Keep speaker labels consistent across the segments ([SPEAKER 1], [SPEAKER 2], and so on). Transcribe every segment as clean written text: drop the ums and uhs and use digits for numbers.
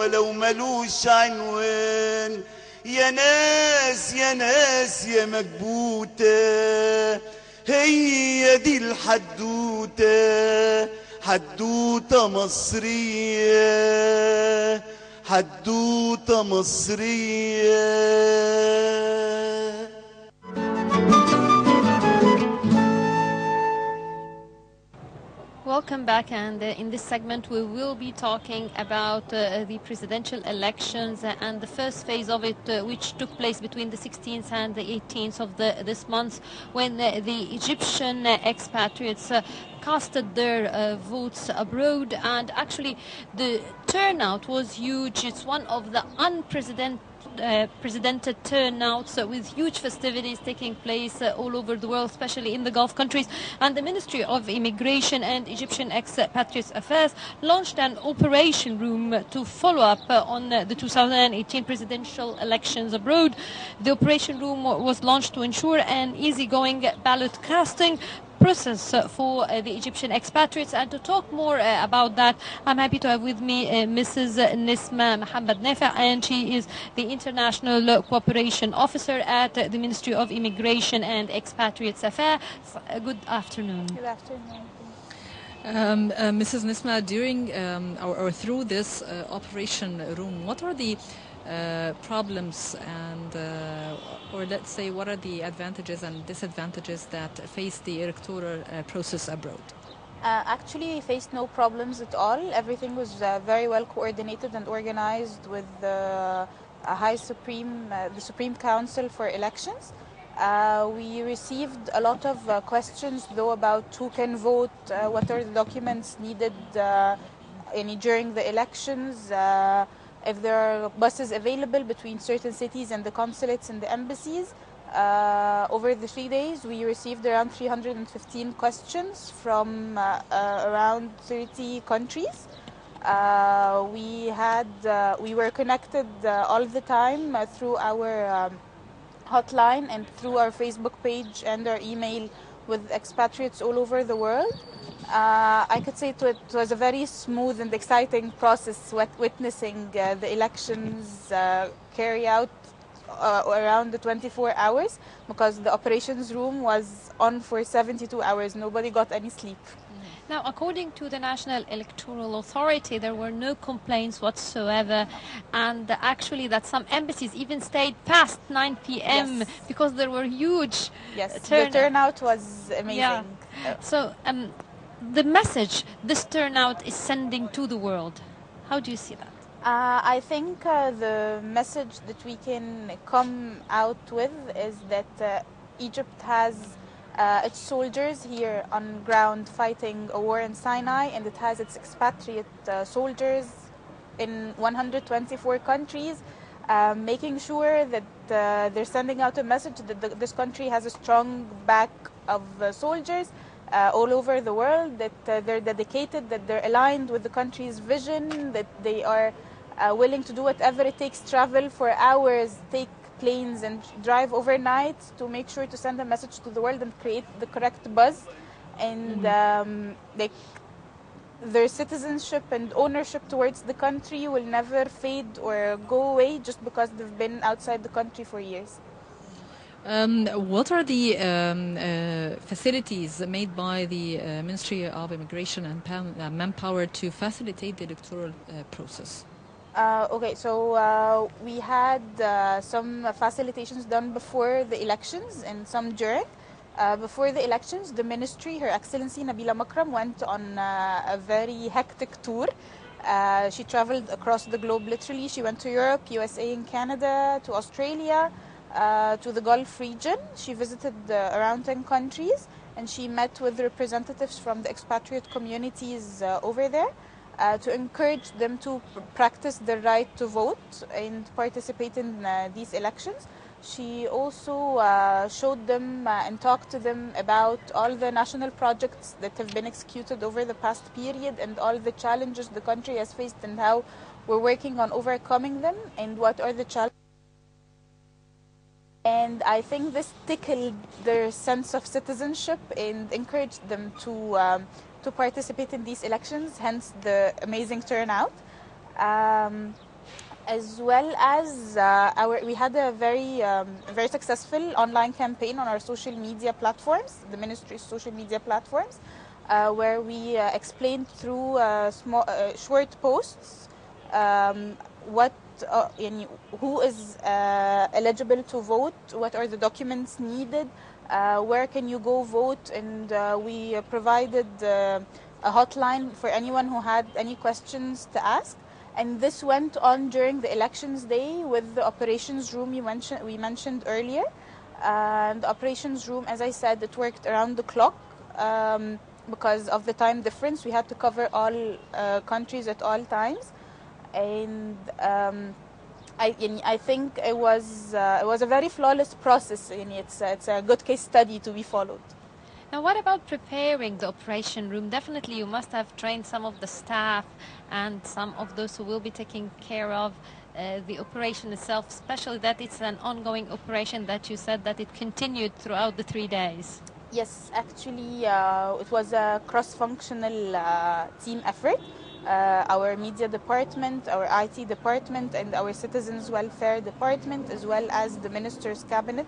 [SPEAKER 1] ولو ملوش عنوان. يا ناس يا ناس يا مكبوتة، هي دي الحدوتة، حدوتة مصرية، حدوتة مصرية.
[SPEAKER 2] Welcome back, and in this segment we will be talking about the presidential elections and the first phase of it, which took place between the 16th and the 18th of this month, when the Egyptian expatriates casted their votes abroad, and actually the turnout was huge. It's one of the unprecedented turnouts with huge festivities taking place all over the world, especially in the Gulf countries. And the Ministry of Immigration and Egyptian Expatriates Affairs launched an operation room to follow up on the 2018 presidential elections abroad. The operation room was launched to ensure an easygoing ballot casting process for the Egyptian expatriates. And to talk more about that, I'm happy to have with me Mrs. Nesma Nafe, and she is the International Cooperation Officer at the Ministry of Immigration and Expatriates Affairs. Good afternoon.
[SPEAKER 3] Good afternoon.
[SPEAKER 4] Mrs. Nesma, during or through this operation room, what are the problems and or let's say what are the advantages and disadvantages that face the electoral process abroad?
[SPEAKER 3] Actually, we faced no problems at all. Everything was very well coordinated and organized with the Supreme Council for Elections. We received a lot of questions though about who can vote, what are the documents needed during the elections, if there are buses available between certain cities and the consulates and the embassies. Over the 3 days, we received around 315 questions from around 30 countries. We were connected all the time through our hotline and through our Facebook page and our email with expatriates all over the world. I could say it was a very smooth and exciting process witnessing the elections carry out around the 24 hours, because the operations room was on for 72 hours. Nobody got any sleep.
[SPEAKER 2] Now, according to the National Electoral Authority, there were no complaints whatsoever, and actually that some embassies even stayed past 9 p.m.
[SPEAKER 3] Yes.
[SPEAKER 2] because there were huge
[SPEAKER 3] The turnout was amazing.
[SPEAKER 2] Yeah. So the message this turnout is sending to the world, how do you see that?
[SPEAKER 3] I think the message that we can come out with is that Egypt has its soldiers here on ground fighting a war in Sinai, and it has its expatriate soldiers in 124 countries, making sure that they're sending out a message that this country has a strong back of soldiers all over the world, that they're dedicated, that they're aligned with the country's vision, that they are willing to do whatever it takes, travel for hours, take planes and drive overnight to make sure to send a message to the world and create the correct buzz. And their citizenship and ownership towards the country will never fade or go away just because they've been outside the country for years.
[SPEAKER 4] What are the facilities made by the Ministry of Immigration and Manpower to facilitate the electoral process?
[SPEAKER 3] Okay, so we had some facilitations done before the elections and some during. Before the elections, the ministry, Her Excellency Nabila Makram, went on a very hectic tour. She traveled across the globe literally. She went to Europe, USA and Canada, to Australia, to the Gulf region. She visited around 10 countries, and she met with representatives from the expatriate communities over there to encourage them to practice their right to vote and participate in these elections. She also showed them and talked to them about all the national projects that have been executed over the past period and all the challenges the country has faced and how we're working on overcoming them and what are the challenges. And I think this tickled their sense of citizenship and encouraged them to participate in these elections, hence the amazing turnout. as well as we had a very successful online campaign on our social media platforms, the ministry's social media platforms, where we explained through short posts what who is eligible to vote, what are the documents needed, where can you go vote, and we provided a hotline for anyone who had any questions to ask. And this went on during the elections day with the operations room we mentioned earlier. And the operations room, as I said, it worked around the clock because of the time difference. We had to cover all countries at all times. And I think it was a very flawless process. It's a good case study to be followed.
[SPEAKER 2] Now, what about preparing the operation room? Definitely, you must have trained some of the staff and some of those who will be taking care of the operation itself, especially that it's an ongoing operation that you said that it continued throughout the 3 days.
[SPEAKER 3] Yes, actually, it was a cross-functional team effort. Our media department, our IT department, and our citizens welfare department, as well as the minister's cabinet,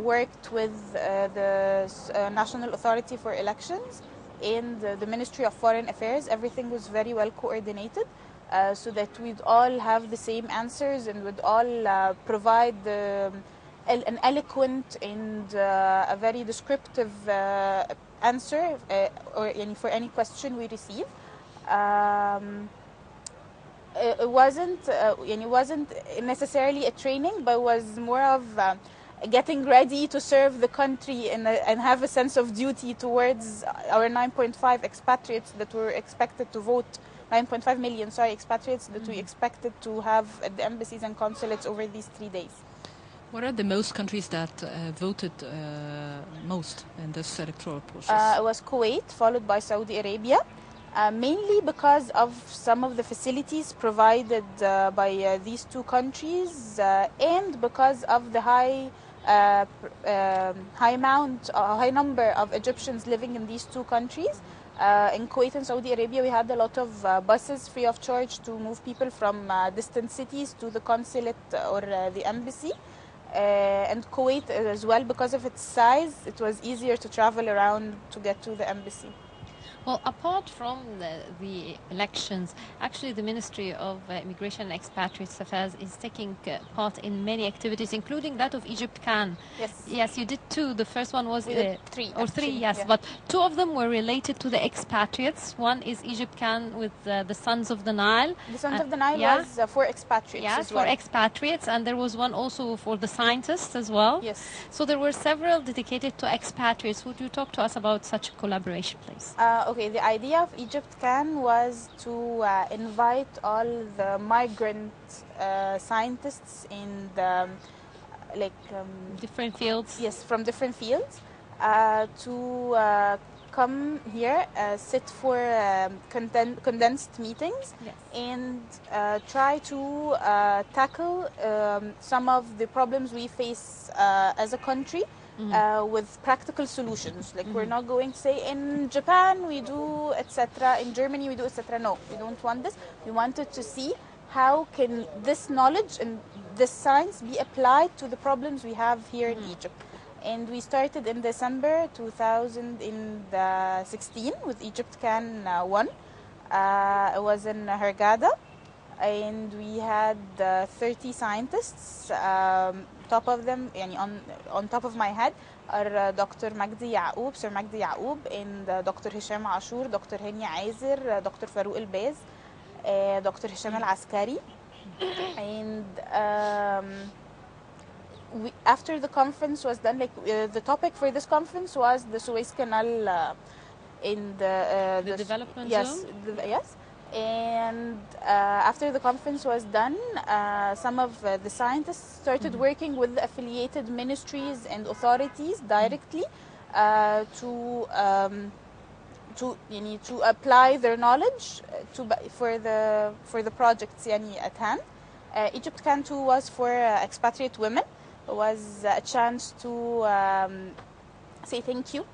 [SPEAKER 3] worked with the National Authority for Elections and the Ministry of Foreign Affairs. Everything was very well coordinated so that we'd all have the same answers and would all provide an eloquent and a very descriptive answer for any question we receive. It wasn't necessarily a training, but was more of getting ready to serve the country and have a sense of duty towards our 9.5 expatriates that were expected to vote, 9.5 million, expatriates that we expected to have at the embassies and consulates over these 3 days.
[SPEAKER 4] What are the most countries that voted most in this electoral process?
[SPEAKER 3] It was Kuwait, followed by Saudi Arabia. Mainly because of some of the facilities provided by these two countries and because of the high number of Egyptians living in these two countries. In Kuwait and Saudi Arabia, we had a lot of buses free of charge to move people from distant cities to the consulate or the embassy. And Kuwait as well, because of its size, it was easier to travel around to get to the embassy.
[SPEAKER 2] Well, apart from the elections, actually the Ministry of Immigration and Expatriates Affairs is taking part in many activities, including that of Egypt Can.
[SPEAKER 3] Yes.
[SPEAKER 2] Yes, you did two. The first one was
[SPEAKER 3] three.
[SPEAKER 2] Yes, yeah. But two of them were related to the expatriates. One is Egypt Can with the Sons of the Nile.
[SPEAKER 3] The Sons of the Nile was for expatriates as well.
[SPEAKER 2] For expatriates, and there was one also for the scientists as well.
[SPEAKER 3] Yes.
[SPEAKER 2] So there were several dedicated to expatriates. Would you talk to us about such a collaboration, please?
[SPEAKER 3] Okay, the idea of Egypt Can was to invite all the migrant scientists in the
[SPEAKER 2] different fields.
[SPEAKER 3] Yes, from different fields to come here, sit for condensed meetings,
[SPEAKER 2] yes,
[SPEAKER 3] and try to tackle some of the problems we face as a country. With practical solutions. We're not going to say in Japan we do etc., in Germany we do etc. No, we don't want this. We wanted to see how can this knowledge and this science be applied to the problems we have here in Egypt. And we started in December 2016 with Egypt Can 1. It was in Hurghada, and we had 30 scientists. Top of them, on top of my head, are Dr. Magdi Yaoub, Sir Magdi Yaoub, and Dr. Hisham Ashur, Dr. Henia Aizer, Dr. Farouk El-Baz, Dr. Hisham Al-Askari. And after the conference was done, the topic for this conference was the Suez Canal in the
[SPEAKER 2] development
[SPEAKER 3] zone. Yes. And after the conference was done, some of the scientists started working with the affiliated ministries and authorities directly to apply their knowledge for the projects at hand. Egypt Can 2 was for expatriate women. It was a chance to say thank you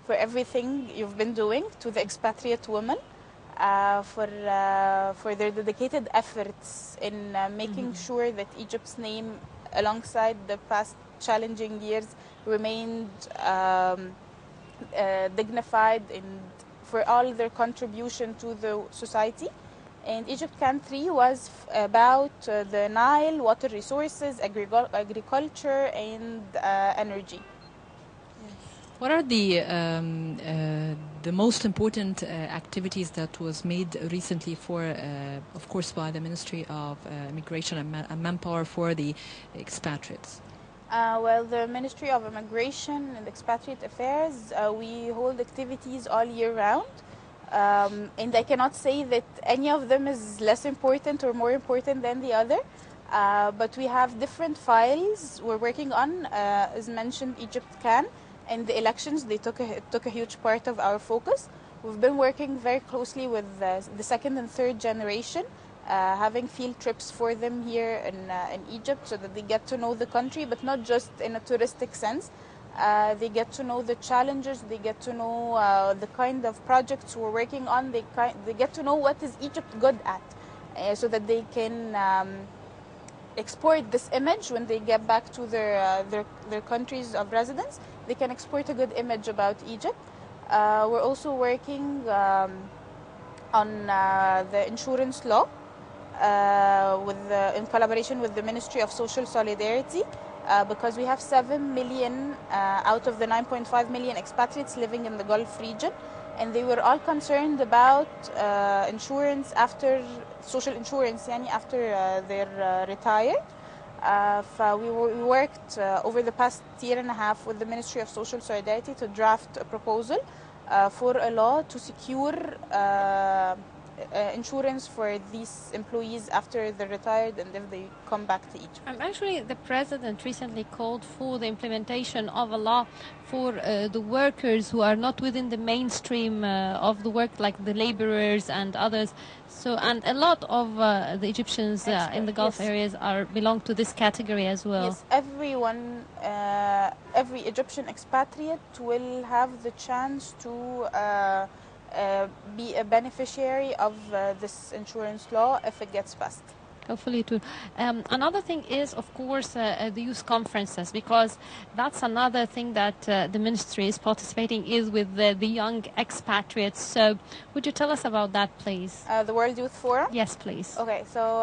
[SPEAKER 3] for everything you've been doing to the expatriate women. for their dedicated efforts in making sure that Egypt's name, alongside the past challenging years, remained dignified, and for all their contribution to the society. And Egypt Can 3 was about the Nile, water resources, agriculture, and energy.
[SPEAKER 4] What are the most important activities that was made recently for, of course, by the Ministry of Immigration and Manpower for the expatriates?
[SPEAKER 3] Well, the Ministry of Immigration and Expatriate Affairs, we hold activities all year round. And I cannot say that any of them is less important or more important than the other. But we have different files we're working on. As mentioned, Egypt Can, and the elections, they took a huge part of our focus. We've been working very closely with the second and third generation, having field trips for them here in Egypt so that they get to know the country, but not just in a touristic sense. They get to know the challenges, they get to know the kind of projects we're working on, they get to know what is Egypt good at, so that they can export this image when they get back to their countries of residence. They can export a good image about Egypt. We're also working on the insurance law in collaboration with the Ministry of Social Solidarity. Because we have 7 million out of the 9.5 million expatriates living in the Gulf region, and they were all concerned about insurance after social insurance, after they're retired. We worked over the past year and a half with the Ministry of Social Solidarity to draft a proposal for a law to secure insurance for these employees after they're retired and if they come back to Egypt.
[SPEAKER 2] Actually, the president recently called for the implementation of a law for the workers who are not within the mainstream of the work, like the laborers and others. So, and a lot of the Egyptians in the Gulf areas belong to this category as well.
[SPEAKER 3] Yes, everyone, every Egyptian expatriate will have the chance to be a beneficiary of this insurance law if it gets passed.
[SPEAKER 2] Hopefully too. Another thing is, of course, the youth conferences, because that's another thing that the ministry is participating is with the young expatriates. So would you tell us about that, please?
[SPEAKER 3] The World Youth Forum?
[SPEAKER 2] Yes, please.
[SPEAKER 3] Okay, so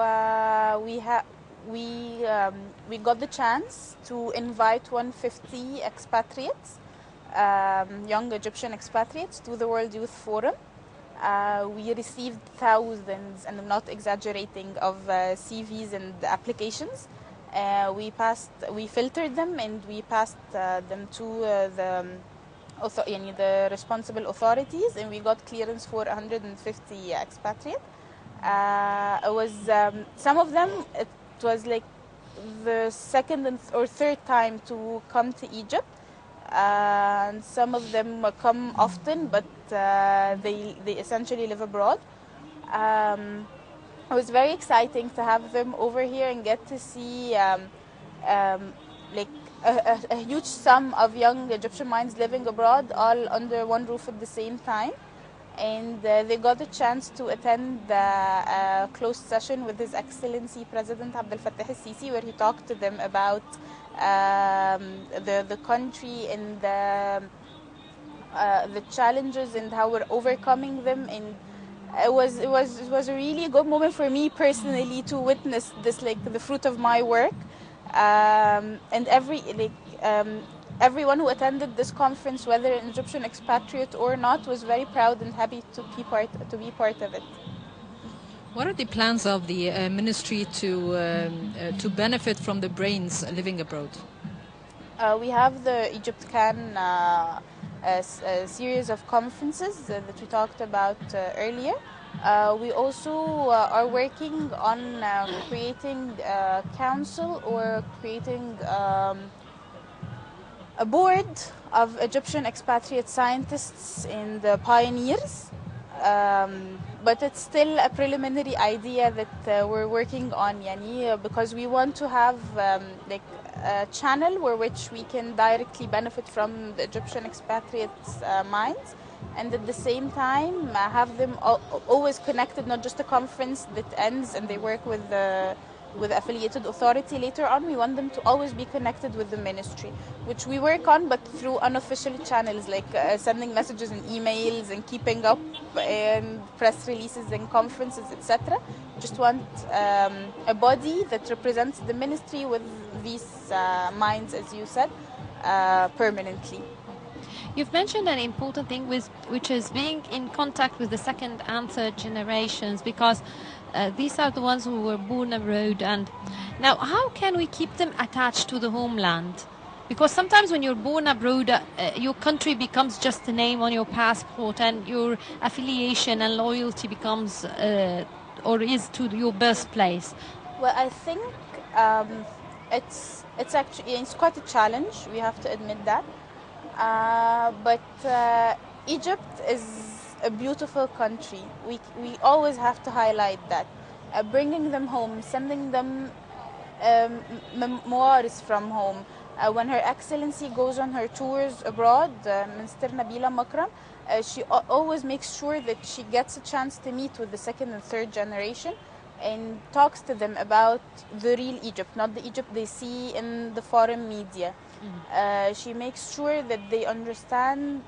[SPEAKER 3] we got the chance to invite 150 expatriates, young Egyptian expatriates, to the World Youth Forum. We received thousands, and I'm not exaggerating, of CVs and applications. We filtered them and we passed them to the responsible authorities, and we got clearance for 150 expatriates. It was some of them. It was like the second or third time to come to Egypt. And some of them come often, but they essentially live abroad. It was very exciting to have them over here and get to see like a huge sum of young Egyptian minds living abroad, all under one roof at the same time. And they got a chance to attend the closed session with His Excellency President Abdel Fattah al-Sisi, where he talked to them about the country and the challenges and how we're overcoming them. And it was a really good moment for me personally to witness this, like the fruit of my work. And everyone who attended this conference, whether an Egyptian expatriate or not, was very proud and happy to be part of it.
[SPEAKER 4] What are the plans of the ministry to benefit from the brains living abroad?
[SPEAKER 3] We have the Egypt Can a series of conferences that we talked about earlier. We also are working on creating a council or creating a board of Egyptian expatriate scientists and pioneers. But it's still a preliminary idea that we're working on, because we want to have like a channel which we can directly benefit from the Egyptian expatriates' minds, and at the same time have them always connected, not just a conference that ends and they work with the affiliated authority later on. We want them to always be connected with the ministry, which we work on, but through unofficial channels like sending messages and emails and keeping up and press releases and conferences, etc. Just want a body that represents the ministry with these minds, as you said, permanently.
[SPEAKER 2] You've mentioned an important thing, which is being in contact with the second and third generations, because these are the ones who were born abroad. And now, how can we keep them attached to the homeland? Because sometimes when you're born abroad, your country becomes just a name on your passport, and your affiliation and loyalty becomes or is to your birthplace.
[SPEAKER 3] Well, I think it's actually quite a challenge. We have to admit that. But Egypt is a beautiful country. We always have to highlight that. Bringing them home, sending them memoirs from home. When Her Excellency goes on her tours abroad, Minister Nabila Makram, she always makes sure that she gets a chance to meet with the second and third generation and talks to them about the real Egypt, not the Egypt they see in the foreign media. She makes sure that they understand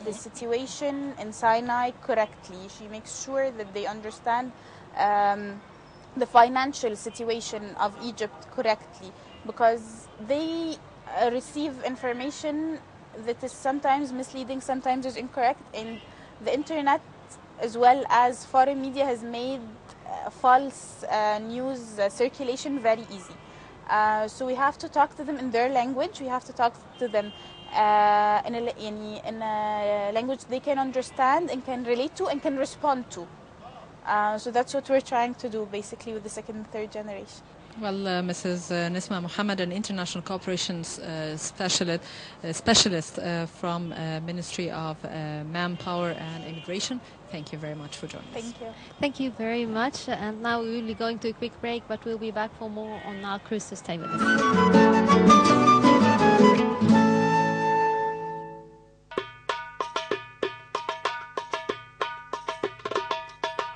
[SPEAKER 3] the situation in Sinai correctly. She makes sure that they understand the financial situation of Egypt correctly, because they receive information that is sometimes misleading, sometimes is incorrect, and the internet as well as foreign media has made false news circulation very easy. So we have to talk to them in their language. We have to talk to them in a language they can understand and can relate to and can respond to. So that's what we're trying to do basically with the second and third generation.
[SPEAKER 4] Well, Mrs. Nesma Mohammed, an international cooperation specialist from Ministry of Manpower and Immigration, thank you very much for joining us.
[SPEAKER 3] Thank you.
[SPEAKER 2] Thank you very much. And now we will be going to a quick break, but we'll be back for more on Nile Cruise. So stay with us.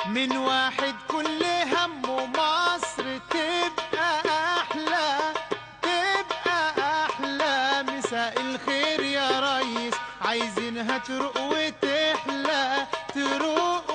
[SPEAKER 1] من واحد كل همه مصر تبقى أحلى، تبقى أحلى. مساء الخير يا ريس، عايزينها تروق وتحلى، تروق